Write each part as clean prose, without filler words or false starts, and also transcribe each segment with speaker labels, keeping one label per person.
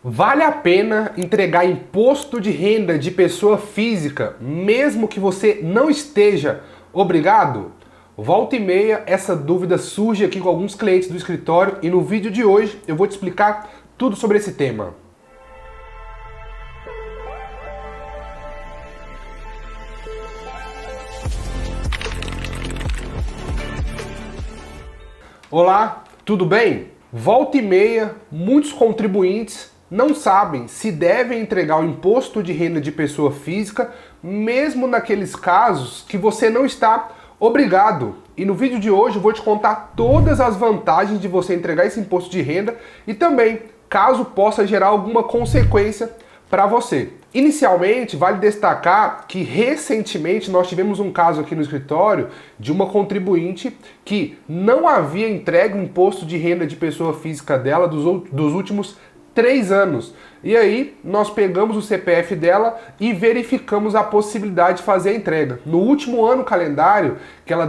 Speaker 1: Vale a pena entregar imposto de renda de pessoa física, mesmo que você não esteja obrigado? Volta e meia, essa dúvida surge aqui com alguns clientes do escritório e no vídeo de hoje eu vou te explicar tudo sobre esse tema. Olá, tudo bem? Volta e meia, muitos contribuintes não sabem se devem entregar o imposto de renda de pessoa física, mesmo naqueles casos que você não está obrigado. E no vídeo de hoje eu vou te contar todas as vantagens de você entregar esse imposto de renda e também, caso possa gerar alguma consequência para você. Inicialmente, vale destacar que recentemente nós tivemos um caso aqui no escritório de uma contribuinte que não havia entregue o imposto de renda de pessoa física dela dos últimos 3 anos. E aí nós pegamos o CPF dela e verificamos a possibilidade de fazer a entrega. No último ano calendário que ela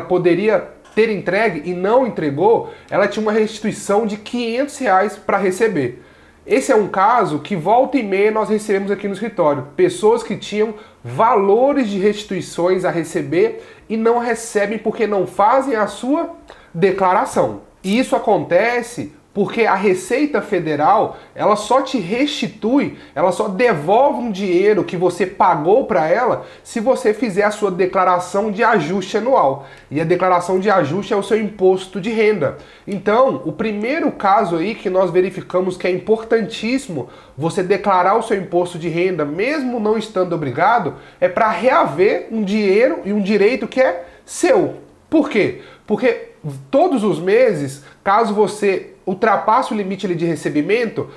Speaker 1: poderia ter entregue e não entregou, ela tinha uma restituição de R$ 500 para receber. Esse é um caso que volta e meia nós recebemos aqui no escritório. Pessoas que tinham valores de restituições a receber e não recebem porque não fazem a sua declaração. E isso acontece porque a Receita Federal, ela só te restitui, ela só devolve um dinheiro que você pagou para ela se você fizer a sua declaração de ajuste anual. E a declaração de ajuste é o seu imposto de renda. Então, o primeiro caso aí que nós verificamos que é importantíssimo você declarar o seu imposto de renda, mesmo não estando obrigado, é para reaver um dinheiro e um direito que é seu. Por quê? Porque todos os meses, caso você ultrapasse o limite de recebimento,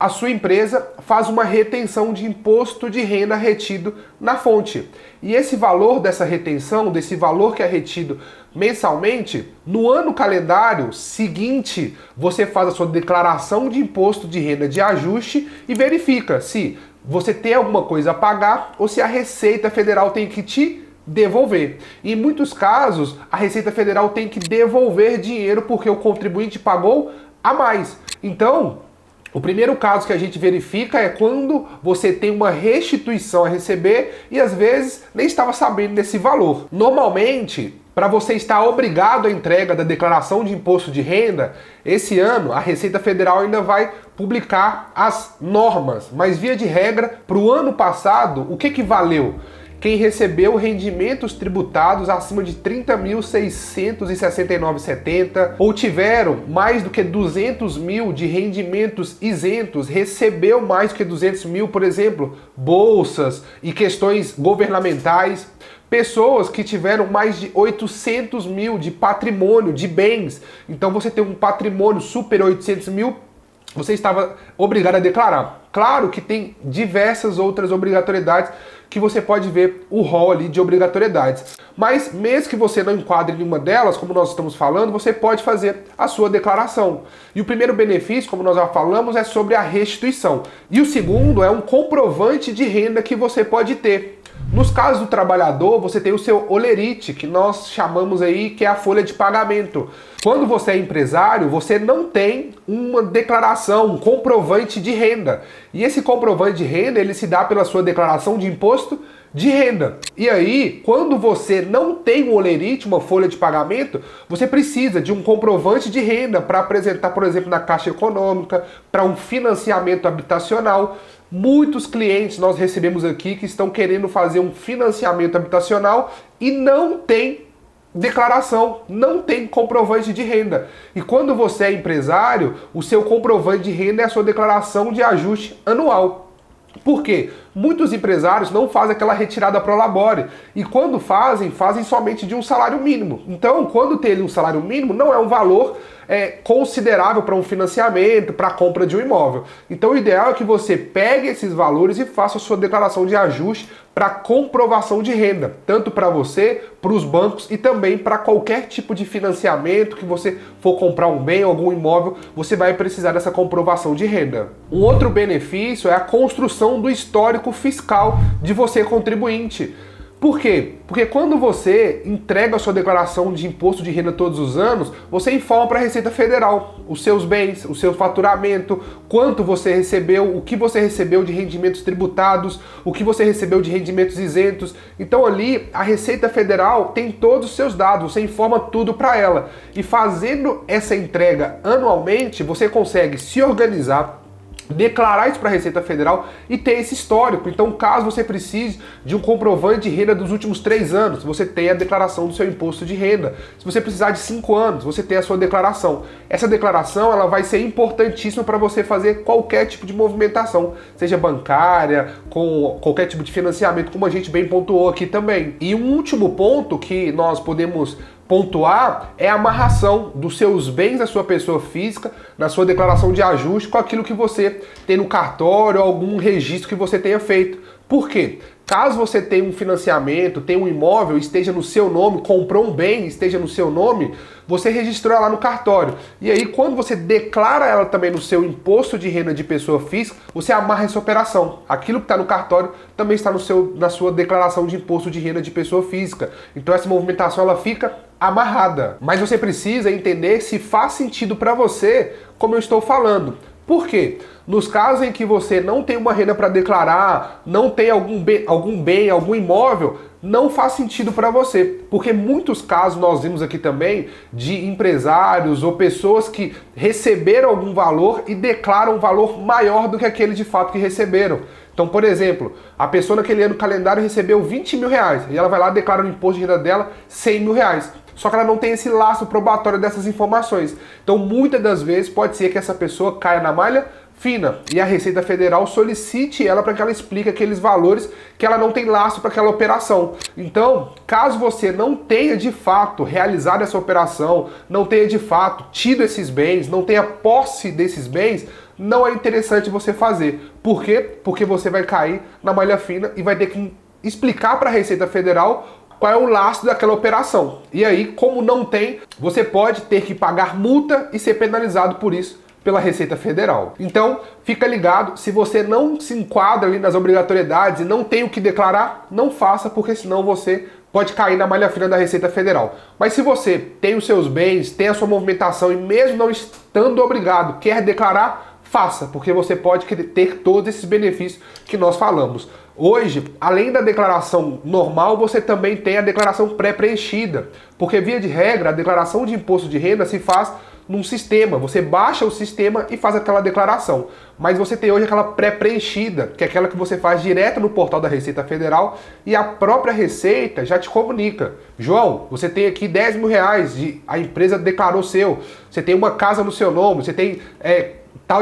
Speaker 1: a sua empresa faz uma retenção de imposto de renda retido na fonte. E esse valor dessa retenção, desse valor que é retido mensalmente, no ano calendário seguinte, você faz a sua declaração de imposto de renda de ajuste e verifica se você tem alguma coisa a pagar ou se a Receita Federal tem que te devolver. Em muitos casos, a Receita Federal tem que devolver dinheiro porque o contribuinte pagou a mais. Então, o primeiro caso que a gente verifica é quando você tem uma restituição a receber e às vezes nem estava sabendo desse valor. Normalmente, para você estar obrigado à entrega da declaração de imposto de renda, esse ano a Receita Federal ainda vai publicar as normas, mas via de regra, para o ano passado, o que valeu? Quem recebeu rendimentos tributados acima de R$ 30.669,70 ou tiveram mais do que 200 mil de rendimentos isentos, recebeu mais do que 200 mil, por exemplo, bolsas e questões governamentais. Pessoas que tiveram mais de 800 mil de patrimônio, de bens. Então você tem um patrimônio super 800 mil, você estava obrigado a declarar. Claro que tem diversas outras obrigatoriedades que você pode ver o rol ali de obrigatoriedades. Mas mesmo que você não enquadre em uma delas, como nós estamos falando, você pode fazer a sua declaração. E o primeiro benefício, como nós já falamos, é sobre a restituição. E o segundo é um comprovante de renda que você pode ter. Nos casos do trabalhador, você tem o seu holerite, que nós chamamos aí que é a folha de pagamento. Quando você é empresário, você não tem uma declaração, um comprovante de renda. E esse comprovante de renda, ele se dá pela sua declaração de imposto de renda. E aí, quando você não tem um holerite, uma folha de pagamento, você precisa de um comprovante de renda para apresentar, por exemplo, na Caixa Econômica, para um financiamento habitacional. Muitos clientes nós recebemos aqui que estão querendo fazer um financiamento habitacional e não tem declaração, não tem comprovante de renda. E quando você é empresário, o seu comprovante de renda é a sua declaração de ajuste anual. Por quê? Muitos empresários não fazem aquela retirada pro labore. E quando fazem somente de um salário mínimo. Então, quando tem um salário mínimo, não é um valor considerável para um financiamento, para a compra de um imóvel. Então, o ideal é que você pegue esses valores e faça a sua declaração de ajuste para comprovação de renda, tanto para você, para os bancos e também para qualquer tipo de financiamento que você for comprar um bem, algum imóvel, você vai precisar dessa comprovação de renda. Um outro benefício é a construção do histórico fiscal de você contribuinte. Por quê? Porque quando você entrega a sua declaração de imposto de renda todos os anos, você informa para a Receita Federal os seus bens, o seu faturamento, quanto você recebeu, o que você recebeu de rendimentos tributados, o que você recebeu de rendimentos isentos. Então ali a Receita Federal tem todos os seus dados, você informa tudo para ela. E fazendo essa entrega anualmente, você consegue se organizar, declarar isso para a Receita Federal e ter esse histórico. Então, caso você precise de um comprovante de renda dos últimos 3 anos, você tem a declaração do seu imposto de renda. Se você precisar de 5 anos, você tem a sua declaração. Essa declaração ela vai ser importantíssima para você fazer qualquer tipo de movimentação, seja bancária, com qualquer tipo de financiamento, como a gente bem pontuou aqui também. E um último ponto que nós podemos pontuar é a amarração dos seus bens da sua pessoa física na sua declaração de ajuste com aquilo que você tem no cartório ou algum registro que você tenha feito. Por quê? Caso você tenha um financiamento, tenha um imóvel, esteja no seu nome, comprou um bem, esteja no seu nome, você registrou ela no cartório. E aí, quando você declara ela também no seu imposto de renda de pessoa física, você amarra essa operação. Aquilo que está no cartório também está na sua declaração de imposto de renda de pessoa física. Então essa movimentação ela fica amarrada. Mas você precisa entender se faz sentido para você, como eu estou falando. Por quê? Nos casos em que você não tem uma renda para declarar, não tem algum bem, algum imóvel, não faz sentido para você. Porque muitos casos nós vimos aqui também de empresários ou pessoas que receberam algum valor e declaram um valor maior do que aquele de fato que receberam. Então, por exemplo, a pessoa naquele ano calendário recebeu 20 mil reais e ela vai lá e declara no imposto de renda dela 100 mil reais. Só que ela não tem esse laço probatório dessas informações. Então, muitas das vezes, pode ser que essa pessoa caia na malha fina e a Receita Federal solicite ela para que ela explique aqueles valores que ela não tem laço para aquela operação. Então, caso você não tenha de fato realizado essa operação, não tenha de fato tido esses bens, não tenha posse desses bens, não é interessante você fazer. Por quê? Porque você vai cair na malha fina e vai ter que explicar para a Receita Federal qual é o laço daquela operação. E aí, como não tem, você pode ter que pagar multa e ser penalizado por isso pela Receita Federal. Então, fica ligado, se você não se enquadra ali nas obrigatoriedades e não tem o que declarar, não faça, porque senão você pode cair na malha fina da Receita Federal. Mas se você tem os seus bens, tem a sua movimentação e mesmo não estando obrigado, quer declarar, faça, porque você pode ter todos esses benefícios que nós falamos. Hoje, além da declaração normal, você também tem a declaração pré-preenchida, porque via de regra, a declaração de imposto de renda se faz num sistema, você baixa o sistema e faz aquela declaração. Mas você tem hoje aquela pré-preenchida, que é aquela que você faz direto no portal da Receita Federal e a própria Receita já te comunica. João, você tem aqui 10 mil reais, a empresa declarou seu, você tem uma casa no seu nome, você tem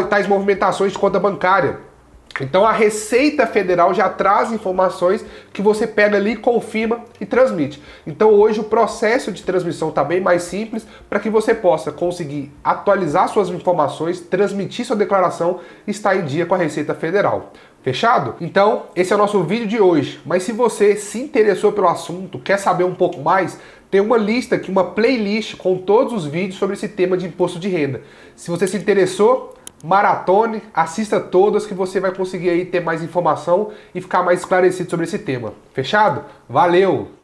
Speaker 1: tais movimentações de conta bancária. Então a Receita Federal já traz informações que você pega ali, confirma e transmite. Então hoje o processo de transmissão está bem mais simples para que você possa conseguir atualizar suas informações, transmitir sua declaração e estar em dia com a Receita Federal. Fechado? Então esse é o nosso vídeo de hoje. Mas se você se interessou pelo assunto, quer saber um pouco mais, tem uma lista aqui, uma playlist com todos os vídeos sobre esse tema de imposto de renda. Se você se interessou, maratone, assista todas que você vai conseguir aí ter mais informação e ficar mais esclarecido sobre esse tema. Fechado? Valeu!